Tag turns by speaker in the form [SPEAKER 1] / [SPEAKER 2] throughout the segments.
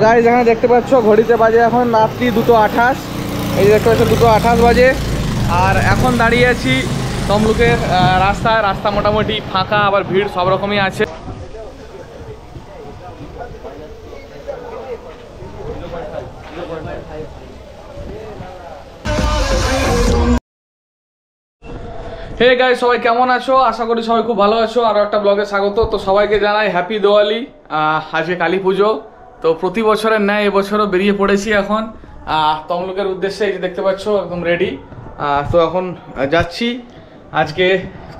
[SPEAKER 1] Guys এখানে দেখতে পাচ্ছ ঘড়িতে বাজে এখন রাত্রি 2:28। এই যে দেখতে পাচ্ছ 2:28 বাজে। আর এখন দাঁড়িয়ে আছি তমলুকের রাস্তা মোটামুটি ফাঁকা, আবার ভিড় সব রকমই আছে। হে গাইস, সবাই কেমন আছো? আশা করি সবাই খুব ভালো আছো। আরও একটা ব্লগে স্বাগত। তো সবাইকে জানাই হ্যাপি দিওয়ালি। আজকে কালী পুজো, তো প্রতি বছরের ন্যায় এবছরও বেরিয়ে পড়েছি এখন তমলুকের উদ্দেশ্যে। এই যে দেখতে পাচ্ছ একদম রেডি। তো এখন যাচ্ছি আজকে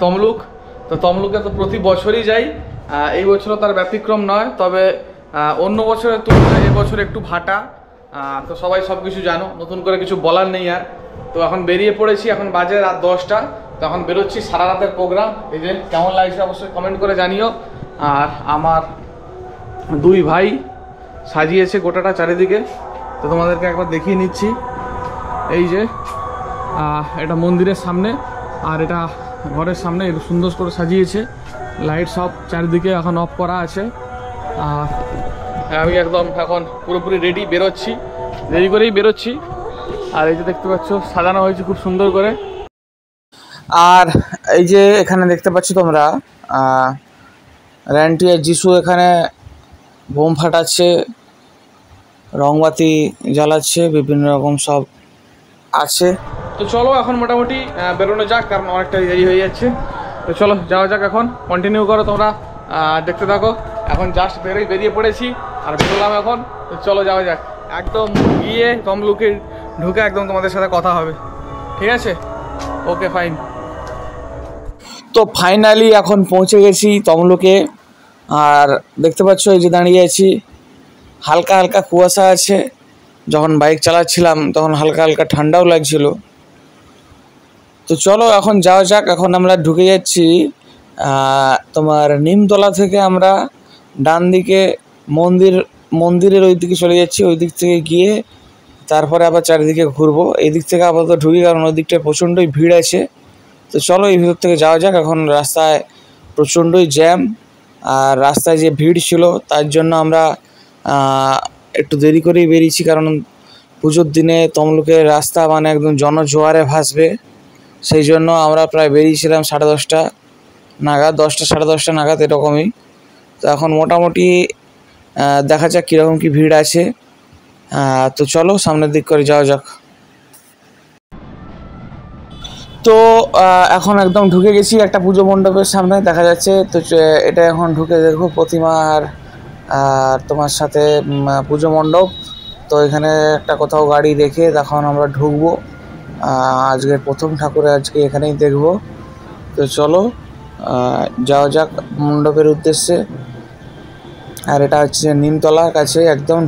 [SPEAKER 1] তমলুক। তো তমলুকে তো প্রতি বছরই যাই, এই বছরও তার ব্যতিক্রম নয়। তবে অন্য বছরের তুলনায় এবছর একটু ভাটা। তো সবাই সব কিছু জানো, নতুন করে কিছু বলার নেই আর। তো এখন বেরিয়ে পড়েছি, এখন বাজে রাত 10টা। তো এখন বেরোচ্ছি, সারা রাতের প্রোগ্রাম। এই যে কেমন লাগছে অবশ্যই কমেন্ট করে জানিও। আর আমার দুই ভাই সাজিয়েছে গোটাটা চারিদিকে, তো তোমাদেরকে একবার দেখিয়ে নিচ্ছি। এই যে এটা মন্দিরের সামনে, আর এটা ঘরের সামনে একটু সুন্দর করে সাজিয়েছে। লাইট সব চারিদিকে এখন অফ করা আছে। আর আমি একদম এখন পুরোপুরি রেডি, বেরোচ্ছি, দেরি করেই বেরোচ্ছি। আর এই যে দেখতে পাচ্ছ সাজানো হয়েছে খুব সুন্দর করে। আর এই যে এখানে দেখতে পাচ্ছ তোমরা র্যান্টি আর যিশু এখানে বোম ফাটাচ্ছে, রংবাতি জ্বালাচ্ছে, বিভিন্ন রকম সব আছে। তো চলো এখন মোটামুটি বেরোনো যাক, কারণ অনেকটা দেরি হয়ে যাচ্ছে। তো চলো যাওয়া যাক, এখন কন্টিনিউ করো তোমরা, দেখতে থাকো। এখন জাস্ট বেরিয়ে পড়েছি আর বেরোলাম এখন। তো চলো যাওয়া যাক, একদম গিয়ে তমলুকে ঢুকে একদম তোমাদের সাথে কথা হবে, ঠিক আছে? Okay fine. তো ফাইনালি এখন পৌঁছে গেছি তমলুকে। আর দেখতে পাচ্ছ এই যে দাঁড়িয়ে আছি, হালকা হালকা কুয়াশা আছে। যখন বাইক চালাচ্ছিলাম তখন হালকা হালকা ঠান্ডাও লাগছিল। তো চলো এখন যাওয়া যাক। এখন আমরা ঢুকে যাচ্ছি তোমার নিমতলা থেকে। আমরা ডান দিকে মন্দিরের ওই দিকে চলে যাচ্ছি। ওই দিক থেকে গিয়ে তারপরে আবার চারিদিকে ঘুরবো। এই দিক থেকে আপাতত ঢুকি, কারণ ওই দিকটায় প্রচণ্ডই ভিড় আছে। তো চলো এই ভিতর থেকে যাওয়া যাক। এখন রাস্তায় প্রচণ্ডই জ্যাম, আর রাস্তায় যে ভিড় ছিল তার জন্য আমরা একটু দেরি করেই বেরিয়েছি, কারণ পুজোর দিনে তমলুকের রাস্তা মানে একদম জনজোয়ারে ভাসবে। সেই জন্য আমরা প্রায় বেরিয়েছিলাম 10:30 নাগাদ, 10টা 10:30 নাগাদ এরকমই। তো এখন মোটামুটি দেখা যাক কীরকম কী ভিড় আছে। তো চলো সামনের দিক করে যাওয়া যাক। তো এখন একদম ঢুকে গেছি একটা পুজো মণ্ডপের সামনে, দেখা যাচ্ছে। তো এটা এখন ঢুকে দেখবো প্রতিমার আর তোমার সাথে পুজো মণ্ডপ। তো এখানে একটা কোথাও গাড়ি রেখে তখন আমরা ঢুকবো। আজকে প্রথম ঠাকুরে আজকে এখানেই দেখবো। তো চলো যাওয়া যাক মণ্ডপের উদ্দেশ্যে। আর এটা হচ্ছে নিমতলার কাছে, একদম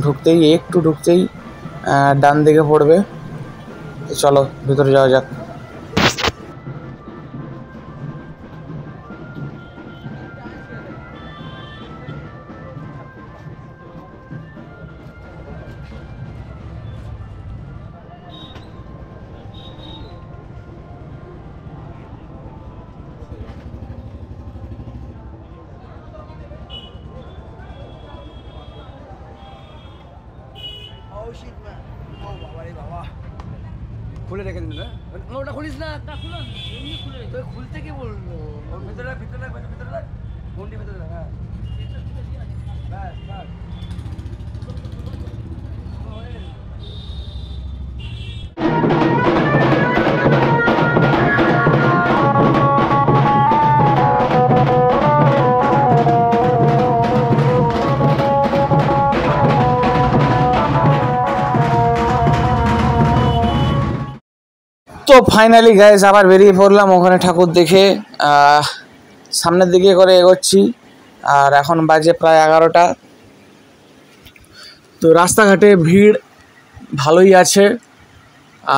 [SPEAKER 1] একটু ঢুকতেই ডান দিকে পড়বে। তো চলো ভিতরে যাওয়া যাক।
[SPEAKER 2] খুলে রেখে দিন, ওটা খুলিস না, খুলতে কি বললো? ভিতরে ভিতরে ভিতরে গন্ডি ভিতরে। হ্যাঁ ব্যাস ব্যাস।
[SPEAKER 1] তো ফাইনালি গাইস আবার বেরিয়ে পড়লাম ওখানে ঠাকুর দেখে। সামনের দিকে করে এগোচ্ছি। আর এখন বাজে প্রায় 11টা। তো রাস্তাঘাটে ভিড় ভালোই আছে।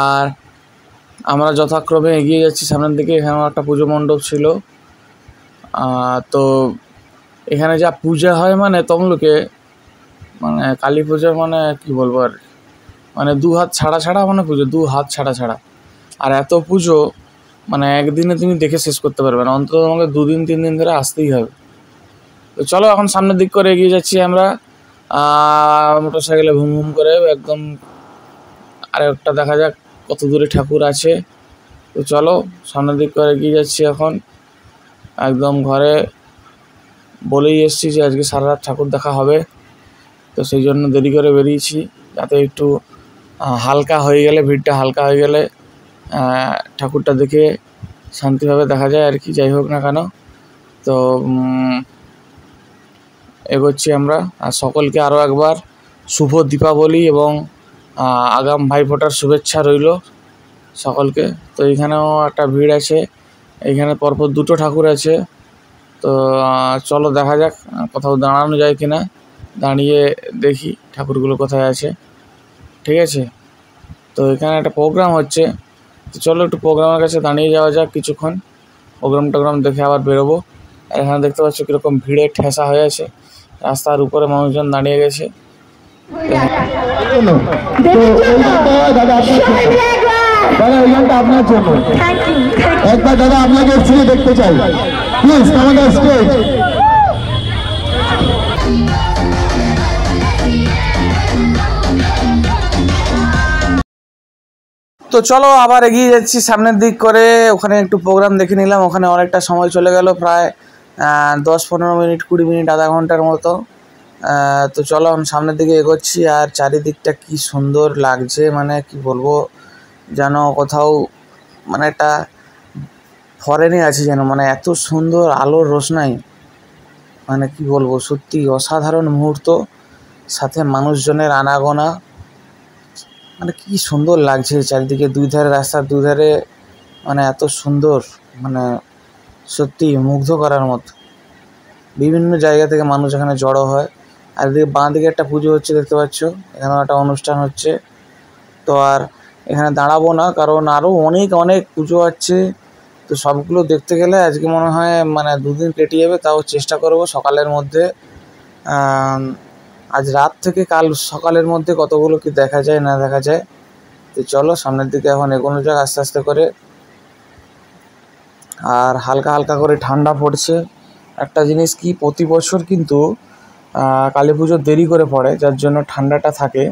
[SPEAKER 1] আর আমরা যথাক্রমে এগিয়ে যাচ্ছি সামনের দিকে। এখানেও একটা পুজো মণ্ডপ ছিল। তো এখানে যা পূজা হয় মানে তমলুকে, মানে কালী পুজো মানে কি বলবো আর, মানে 2 হাত ছাড়া মানে পুজো 2 হাত ছাড়া। আর এত পুজো মানে একদিনে তুমি দেখে শেষ করতে পারবে না, অন্তত তোমাকে 2 দিন 3 দিন ধরে আসতেই হবে। তো চলো এখন সামনের দিক করে এগিয়ে যাচ্ছি আমরা। মোটর সাইকেলে ভুম ভুম করে একদম। আরেকটা দেখা যাক কত দূরে ঠাকুর আছে। তো চলো সামনের দিক করে এগিয়ে যাচ্ছি এখন। একদম ঘরে বলেই এসছি যে আজকে সারা রাত ঠাকুর দেখা হবে, তো সেই জন্য দেরি করে বেরিয়েছি, যাতে একটু হালকা হয়ে গেলে, ভিড়টা হালকা হয়ে গেলে ঠাকুরটা দেখে শান্তিভাবে দেখা যায় আর কি। যাই হোক না কেন, তো এগোচ্ছি আমরা। আর সকলকে আরও একবার শুভ দীপাবলি এবং আগাম ভাইফোঁটার শুভেচ্ছা রইল সকলকে। তো এইখানেও একটা ভিড় আছে, এইখানে পরপর দুটো ঠাকুর আছে। তো চলো দেখা যাক কোথাও দাঁড়ানো যায় কিনা, দাঁড়িয়ে দেখি ঠাকুরগুলো কোথায় আছে। ঠিক আছে, তো এখানে একটা প্রোগ্রাম হচ্ছে, তো চলো একটু প্রোগ্রামের কাছে দাঁড়িয়ে যাওয়া যাক কিছুক্ষণ, প্রোগ্রাম দেখে আবার বেরোবো। এখানে দেখতে পাচ্ছ কীরকম ভিড়ে ঠেসা হয়ে আছে, রাস্তার উপরে মানুষজন দাঁড়িয়ে গেছে।
[SPEAKER 3] দাদা এইখানটা আপনার জন্য, একবার দাদা আপনাকে স্টেজে দেখতে চাই, প্লিজ আমাদের স্টেজ।
[SPEAKER 1] তো চলো আবার এগিয়ে যাচ্ছি সামনের দিক করে। ওখানে একটু প্রোগ্রাম দেখে নিলাম, ওখানে অনেকটা সময় চলে গেল, প্রায় 10-15 মিনিট 20 মিনিট আধা ঘন্টার মতো। তো চলো আমি সামনের দিকে এগোচ্ছি। আর চারিদিকটা কি সুন্দর লাগছে, মানে কি বলবো, যেন কোথাও মানে একটা ফরেনে আছি যেন, মানে এত সুন্দর আলোর রোশনাই, মানে কি বলবো, সত্যি অসাধারণ মুহূর্ত, সাথে মানুষজনের আনাগোনা, মানে কি সুন্দর লাগছে চারিদিকে, দুই ধারে রাস্তার দুই ধারে, মানে এত সুন্দর, মানে সত্যি মুগ্ধ করার মতো। বিভিন্ন জায়গা থেকে মানুষ এখানে জড়ো হয়। আর এদিকে বাঁ দিকে একটা পুজো হচ্ছে দেখতে পাচ্ছ, এখানেও একটা অনুষ্ঠান হচ্ছে। তো আর এখানে দাঁড়াবো না, কারণ আরও অনেক পুজো আছে, তো সবগুলো দেখতে গেলে আজকে মনে হয় মানে 2 দিন কেটে যাবে। তাও চেষ্টা করব সকালের মধ্যে, আজ রাত থেকে কাল সকালের মধ্যে কতগুলো কি দেখা যায় না দেখা যায়। তো চলো সামনের দিকে এখন এগোনো যাক আস্তে আস্তে করে। আর হালকা করে ঠান্ডা পড়ছে। একটা জিনিস কি, প্রতি বছর কিন্তু কালী পুজো দেরি করে পড়ে, যার জন্য ঠান্ডাটা থাকে,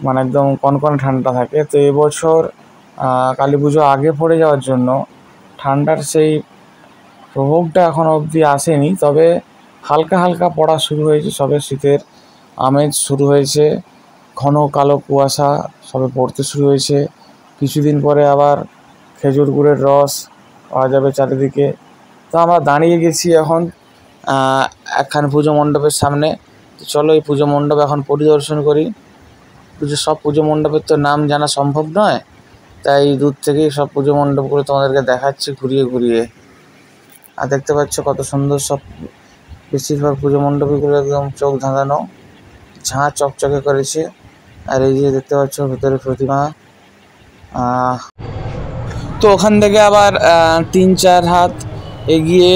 [SPEAKER 1] মানে একদম কনকনে ঠান্ডা থাকে। তো এবছর কালী পুজো আগে পড়ে যাওয়ার জন্য ঠান্ডার সেই প্রভাবটা এখনও অবধি আসেনি, তবে হালকা পড়া শুরু হয়েছে, সবে শীতের আমেজ শুরু হয়েছে, ঘন কালো কুয়াশা সবে পড়তে শুরু হয়েছে। কিছুদিন পরে আবার খেজুর গুড়ের রস পাওয়া যাবে চারিদিকে। তো আমরা দাঁড়িয়ে গেছি এখন একখান পুজো মণ্ডপের সামনে। তো চলো এই পুজো মণ্ডপ এখন পরিদর্শন করি। সব পুজো মণ্ডপের তো নাম জানা সম্ভব নয়, তাই দূর থেকেই সব পুজো মণ্ডপগুলো তোমাদেরকে দেখাচ্ছি ঘুরিয়ে। আর দেখতে পাচ্ছ কত সুন্দর সব, বেশিরভাগ পুজো মণ্ডপগুলো একদম চোখ ধাঁধানো, ঝাঁ চকচকে করেছে। আর এই যে দেখতে পাচ্ছ ভেতরে প্রতিমা। তো ওখান থেকে আবার 3-4 হাত এগিয়ে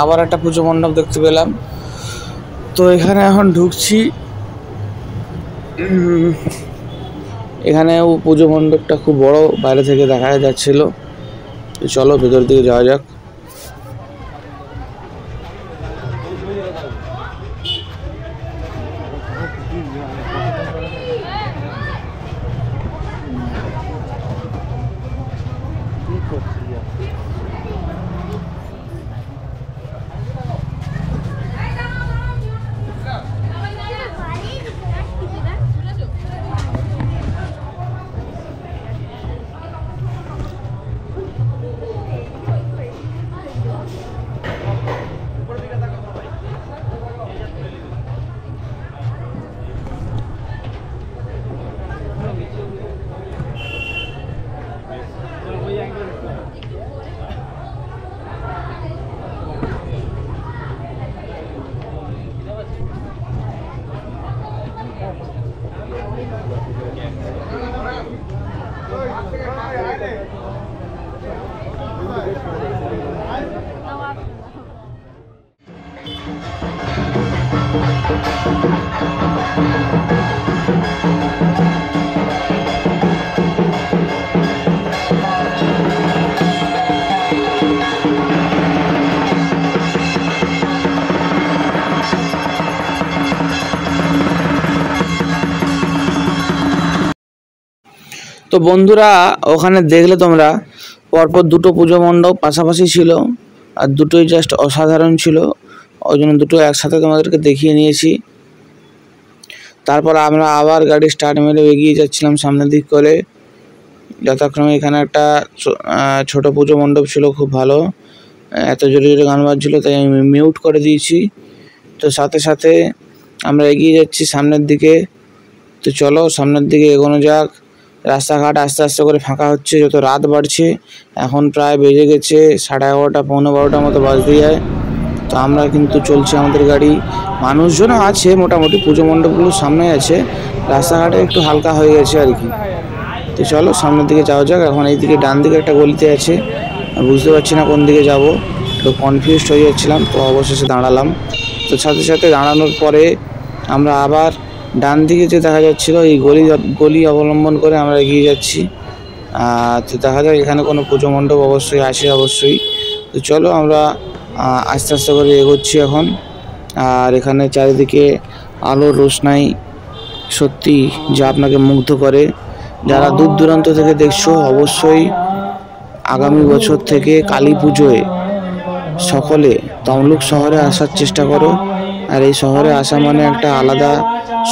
[SPEAKER 1] আবার একটা পুজো মণ্ডপ দেখতে পেলাম। তো এখানে এখন ঢুকছি। এখানেও পুজো মণ্ডপটা খুব বড়, বাইরে থেকে দেখা যাচ্ছিল। চলো ভেতর দিকে যাওয়া যাক। তো বন্ধুরা ওখানে দেখলে তোমরা পরপর দুটো পুজো মণ্ডপ পাশাপাশি ছিল, আর দুটোই জাস্ট অসাধারণ ছিল, ওই জন্য দুটো একসাথে তোমাদেরকে দেখিয়ে নিয়েছি। তারপর আমরা আবার গাড়ি স্টার্ট মেরে এগিয়ে যাচ্ছিলাম সামনের দিক করে। যথাক্রমে এখানে একটা ছোট পুজো মণ্ডপ ছিল, খুব ভালো, এত জোরে জোরে গান বাজছিল তাই আমি মিউট করে দিয়েছি। তো সাথে সাথে আমরা এগিয়ে যাচ্ছি সামনের দিকে। তো চলো সামনের দিকে এগোনো যাক। রাস্তাঘাট আস্তে আস্তে করে ফাঁকা হচ্ছে যত রাত বাড়ছে। এখন প্রায় বেজে গেছে 11:30 পৌনে 12টার মতো বাজতে যায়। তো আমরা কিন্তু চলছে আমাদের গাড়ি, মানুষজনও আছে মোটামুটি, পুজো মণ্ডপগুলো সামনে আছে, রাস্তাঘাটে একটু হালকা হয়ে গেছে আর কি। তো চলো সামনের দিকে যাওয়া যাক। এখন এই দিকে ডান দিকে একটা গলিতে আছে, বুঝতে পারছি না কোন দিকে যাব, একটু কনফিউজড হয়ে যাচ্ছিলাম। তো অবশেষে দাঁড়ালাম। তো সাথে সাথে দাঁড়ানোর পরে আমরা আবার ডান দিকে যে দেখা যাচ্ছিলো এই গলি অবলম্বন করে আমরা এগিয়ে যাচ্ছি। তো দেখা যাক এখানে কোনো পুজো মণ্ডপ অবশ্যই আছে অবশ্যই। তো চলো আমরা আস্তে আস্তে করে এগোচ্ছি এখন। আর এখানে চারিদিকে আলোর রোশনাই সত্যি যা আপনাকে মুগ্ধ করে। যারা দূর দূরান্ত থেকে দেখছো অবশ্যই আগামী বছর থেকে কালী পুজোয় সকলে তমলুক শহরে আসার চেষ্টা করো। আর এই শহরে আসা মানে একটা আলাদা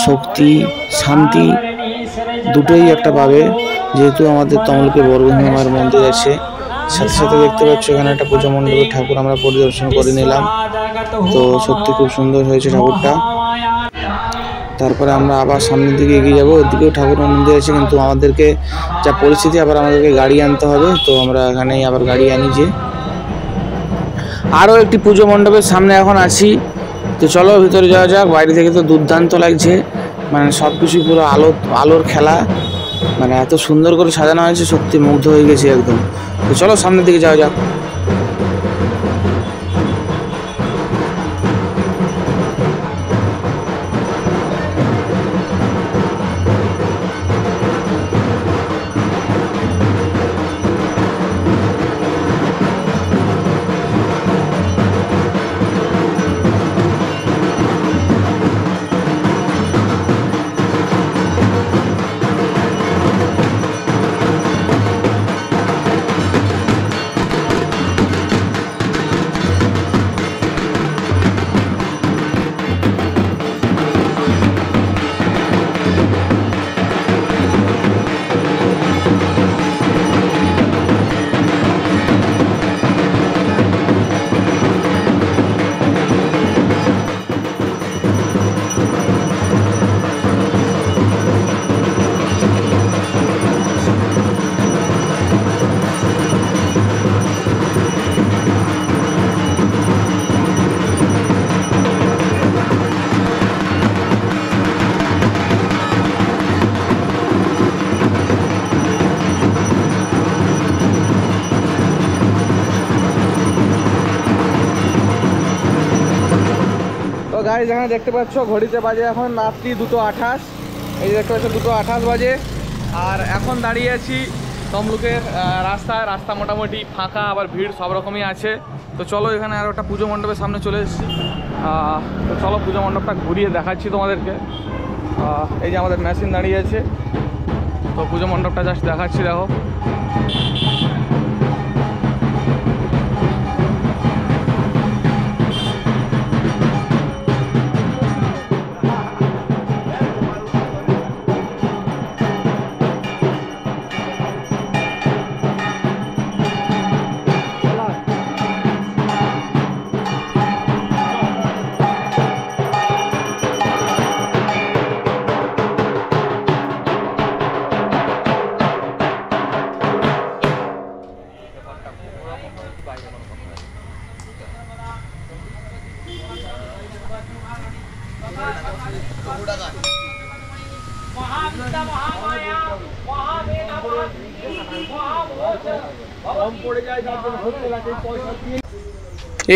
[SPEAKER 1] শক্তি, শান্তি দুটোই একটা পাবে, যেহেতু আমাদের তমলুকে বর্গভূমি মার মন্দির আছে। সাথে সাথে দেখতে পাচ্ছ এখানে একটা পুজো মণ্ডপের ঠাকুর আমরা পরিদর্শন করে নিলাম। তো সত্যি খুব সুন্দর হয়েছে ঠাকুরটা। তারপরে আমরা আবার সামনের দিকে এগিয়ে যাবো, ওদিকেও ঠাকুর মন্দির আছে, কিন্তু আমাদেরকে যা পরিস্থিতি আবার আমাদেরকে গাড়ি আনতে হবে। তো আমরা এখানেই আবার গাড়ি আনি যে আরও একটি পুজো মণ্ডপের সামনে এখন আছি। তো চলো ভিতরে যাওয়া যাক। বাইরে থেকে তো দুর্দান্ত লাগছে, মানে সব কিছুই পুরো আলোর খেলা, মানে এত সুন্দর করে সাজানো হয়েছে, সত্যি মুগ্ধ হয়ে গেছি একদম। তো চলো সামনের দিকে যাওয়া যাক। গাইজ এখানে দেখতে পাচ্ছ ঘড়িতে বাজে এখন রাত্রি 2:28। এই যে দেখতে পাচ্ছ 2:28 বাজে। আর এখন দাঁড়িয়ে আছি তমলুকের রাস্তা মোটামুটি ফাঁকা, আবার ভিড় সব রকমই আছে। তো চলো এখানে আরও একটা পুজো মণ্ডপের সামনে চলে এসেছি। তো চলো পুজো মণ্ডপটা ঘুরিয়ে দেখাচ্ছি তোমাদেরকে। এই যে আমাদের মেশিন দাঁড়িয়ে আছে, তো পুজো মণ্ডপটা জাস্ট দেখাচ্ছি, দেখো।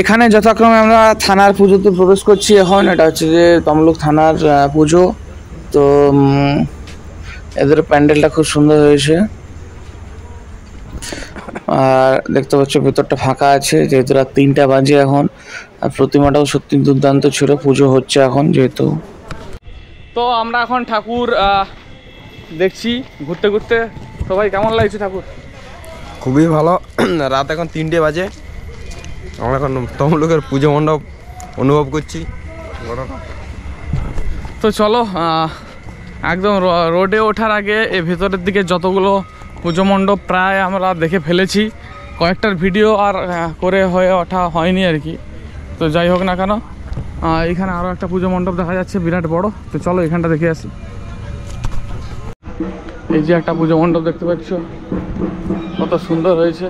[SPEAKER 1] এখানে যথাক্রমে আমরা থানার পুজোতে প্রবেশ করছি এখন। এটা হচ্ছে যে তমলুক থানার পুজো। তো এদের প্যান্ডেলটা খুব সুন্দর হয়েছে। আর দেখতে পাচ্ছ ভেতরটা ফাঁকা আছে, যেহেতু রাত 3টা বাজে এখন। আর প্রতিমাটাও সত্যি দুর্দান্ত ছিল, পুজো হচ্ছে এখন যেহেতু। তো আমরা এখন ঠাকুর দেখছি ঘুরতে ঘুরতে, তো ভাই কেমন লাগছে ঠাকুর?
[SPEAKER 4] খুবই ভালো। রাত এখন 3টে বাজে, আমরা এখন তমলুকের পুজো মণ্ডপ অনুভব করছি।
[SPEAKER 1] তো চলো একদম রোডে ওঠার আগে এই ভেতরের দিকে যতগুলো পুজো মণ্ডপ প্রায় আমরা দেখে ফেলেছি। কয়েকটার ভিডিও আর করে হয়ে ওঠা হয়নি আর কি। তো যাই হোক না কেন, এখানে আরও একটা পুজো মণ্ডপ দেখা যাচ্ছে বিরাট বড়। তো চলো এখানটা দেখে আসি। এই যে একটা পুজো মণ্ডপ দেখতে পাচ্ছ, কত সুন্দর হয়েছে।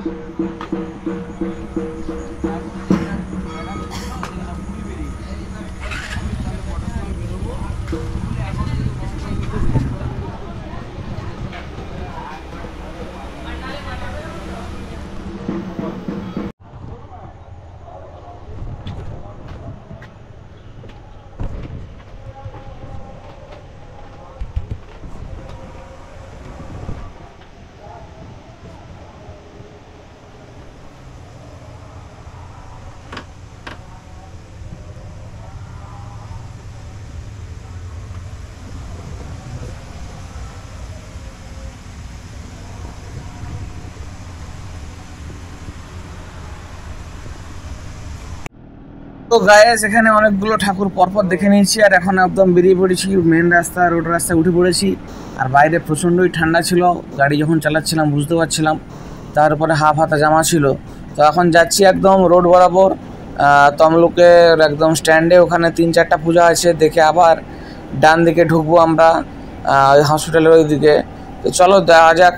[SPEAKER 1] তো গায়েস এখানে অনেকগুলো ঠাকুর পরপর দেখে নিয়েছি, আর এখন একদম বেরিয়ে পড়েছি মেন রাস্তা, রোড রাস্তায় উঠে পড়েছি। আর বাইরে প্রচণ্ডই ঠান্ডা ছিল, গাড়ি যখন চালাচ্ছিলাম বুঝতে পারছিলাম, তারপরে হাফ হাতা জামা ছিল। তো এখন যাচ্ছি একদম রোড বরাবর তমলুকের একদম স্ট্যান্ডে, ওখানে 3-4টা পূজা আছে, দেখে আবার ডান দিকে ঢুকবো আমরা ওই হসপিটালের ওই দিকে। তো চলো দেখা যাক,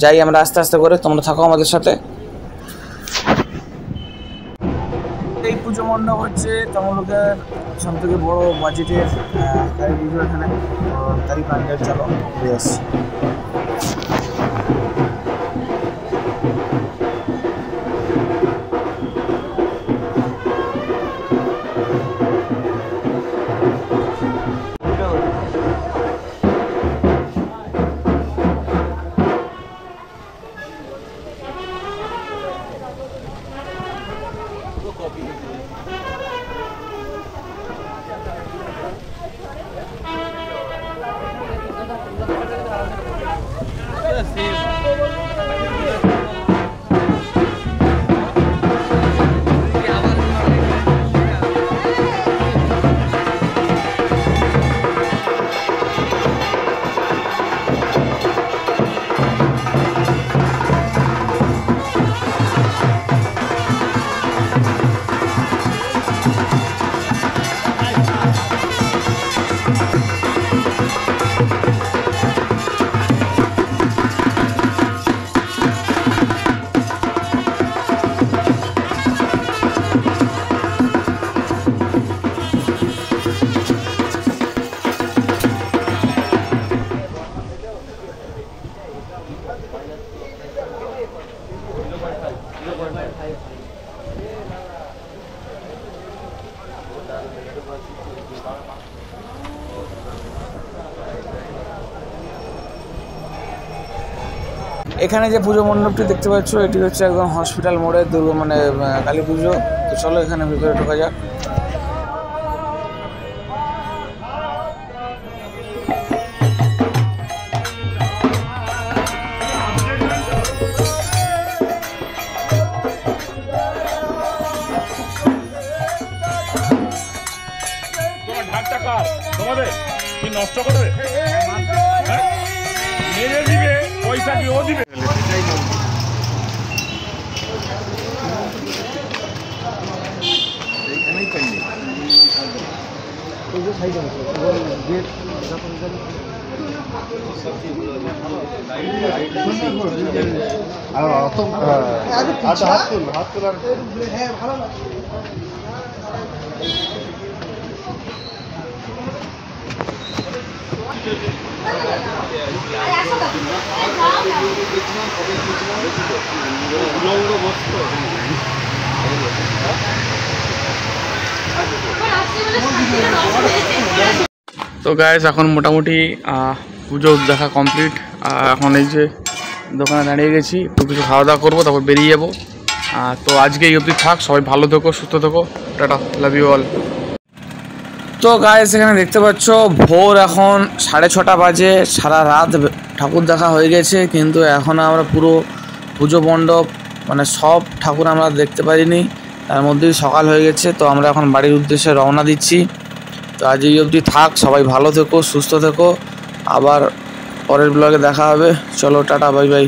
[SPEAKER 1] যাই আমরা আস্তে আস্তে করে, তোমরা থাকো আমাদের সাথে। এই পুজো মণ্ডপ হচ্ছে তমলুকের সব থেকে বড় বাজেটের কালী পুজো এখানে। তারই প্যান্ডেল, চলো ঘুরে আসছি। এখানে যে পুজো মণ্ডপটি দেখতে পাচ্ছ, এটি হচ্ছে একদম হসপিটাল মোড়ে মানে কালী পুজো। তো চলো এখানে ভিতরে ঢোকা যাক।
[SPEAKER 5] তোমাদের কি নষ্ট করবে, মেরে দিবে, পয়সা কি ও দিবে? হাত তোলার
[SPEAKER 1] তো গাইস এখন মোটামুটি পুজো দেখা কমপ্লিট। এখন এই যে দোকানে দাঁড়িয়ে গেছি, একটু কিছু খাওয়া দাওয়া করবো, তারপর বেরিয়ে যাবো। তো আজকে এই অবধি থাক, সবাই ভালো থেকো, সুস্থ থেকো, টাটা, লাভ ইউ অল। তো গাইস এখানে দেখতে পাচ্ছ ভোর এখন 6:30 বাজে। সারা রাত ঠাকুর দেখা হয়ে গেছে, কিন্তু এখন আমরা পুরো পুজো মণ্ডপ মানে সব ঠাকুর আমরা দেখতে পারিনি, তার মধ্যেই সকাল হয়ে গেছে। তো আমরা এখন বাড়ির উদ্দেশ্যে রওনা দিচ্ছি। তো আজ এই অবধি থাক, সবাই ভালো থেকো, সুস্থ থেকো, আবার পরের ব্লগে দেখা হবে। চলো টাটা, বাই বাই।